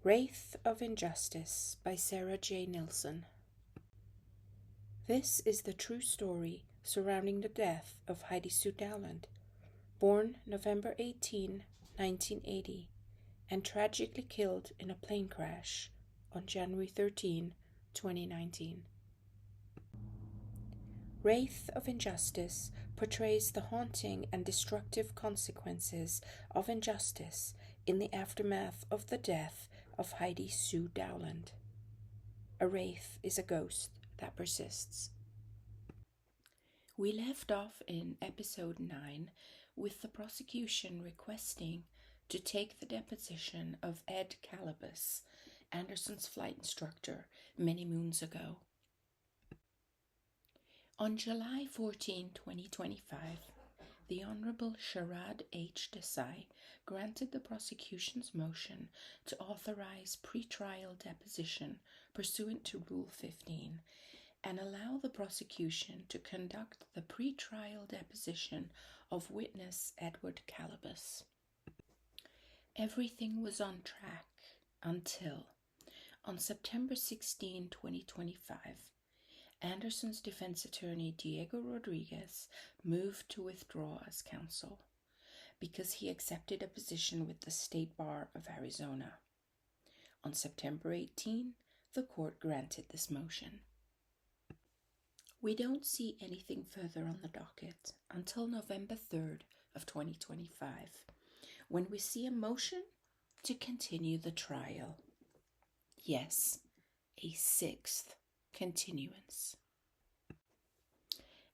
Wraith of Injustice by Sarah J. Nilsson. This is the true story surrounding the death of Heidi Sue Dowland, born November 18, 1980, and tragically killed in a plane crash on January 13, 2019. Wraith of Injustice portrays the haunting and destructive consequences of injustice in the aftermath of the death of Heidi Sue Dowland. A wraith is a ghost that persists. We left off in episode 9 with the prosecution requesting to take the deposition of Ed Calabas, Anderson's flight instructor, many moons ago. On July 14, 2025, the Honorable Sharad H. Desai granted the prosecution's motion to authorize pretrial deposition pursuant to Rule 15 and allow the prosecution to conduct the pretrial deposition of witness Edward Calabas. Everything was on track until, on September 16, 2025, Anderson's defense attorney Diego Rodriguez moved to withdraw as counsel because he accepted a position with the State Bar of Arizona. On September 18, the court granted this motion. We don't see anything further on the docket until November 3rd of 2025, when we see a motion to continue the trial. Yes, a sixth continuance.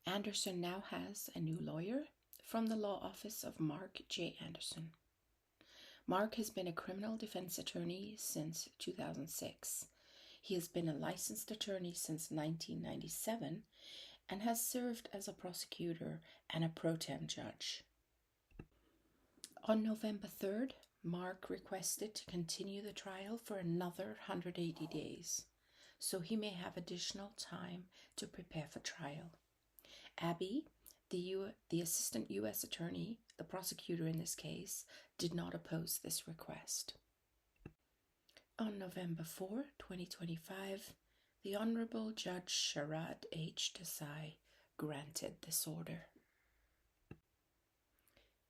Anderson now has a new lawyer from the law office of Mark J. Anderson. Mark has been a criminal defense attorney since 2006. He has been a licensed attorney since 1997 and has served as a prosecutor and a pro tem judge. On November 3rd, Mark requested to continue the trial for another 180 days, so he may have additional time to prepare for trial. Abby, the assistant U.S. attorney, the prosecutor in this case, did not oppose this request. On November 4, 2025, the Honorable Judge Sharad H. Desai granted this order.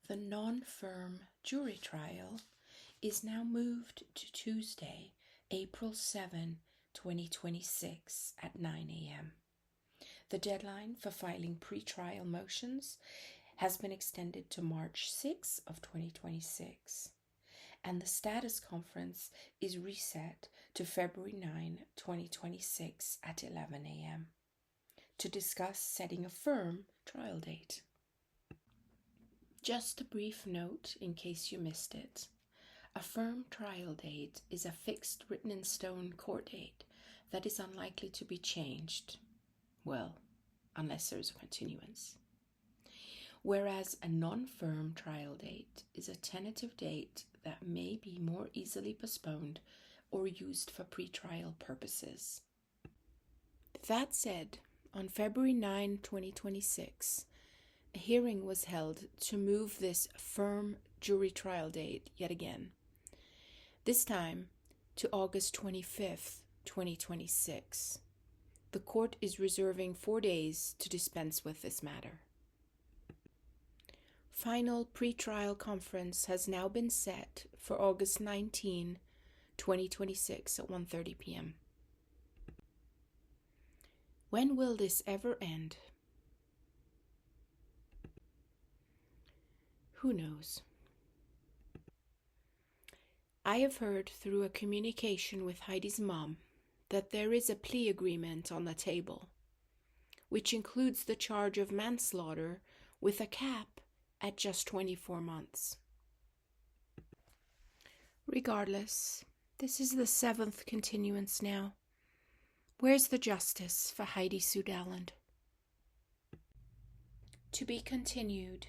The non-firm jury trial is now moved to Tuesday, April 7, 2026 at 9 a.m. The deadline for filing pre-trial motions has been extended to March 6 of 2026, and the status conference is reset to February 9, 2026 at 11 a.m. to discuss setting a firm trial date. Just a brief note in case you missed it. A firm trial date is a fixed written-in-stone court date that is unlikely to be changed, well, unless there is a continuance. Whereas a non-firm trial date is a tentative date that may be more easily postponed or used for pretrial purposes. That said, on February 9, 2026, a hearing was held to move this firm jury trial date yet again, this time to August 25th, 2026. The court is reserving 4 days to dispense with this matter. Final pretrial conference has now been set for August 19, 2026 at 1:30 p.m. When will this ever end? Who knows? I have heard through a communication with Heidi's mom that there is a plea agreement on the table, which includes the charge of manslaughter with a cap at just 24 months. Regardless, this is the 7th continuance now. Where's the justice for Heidi Sue Dowland? To be continued.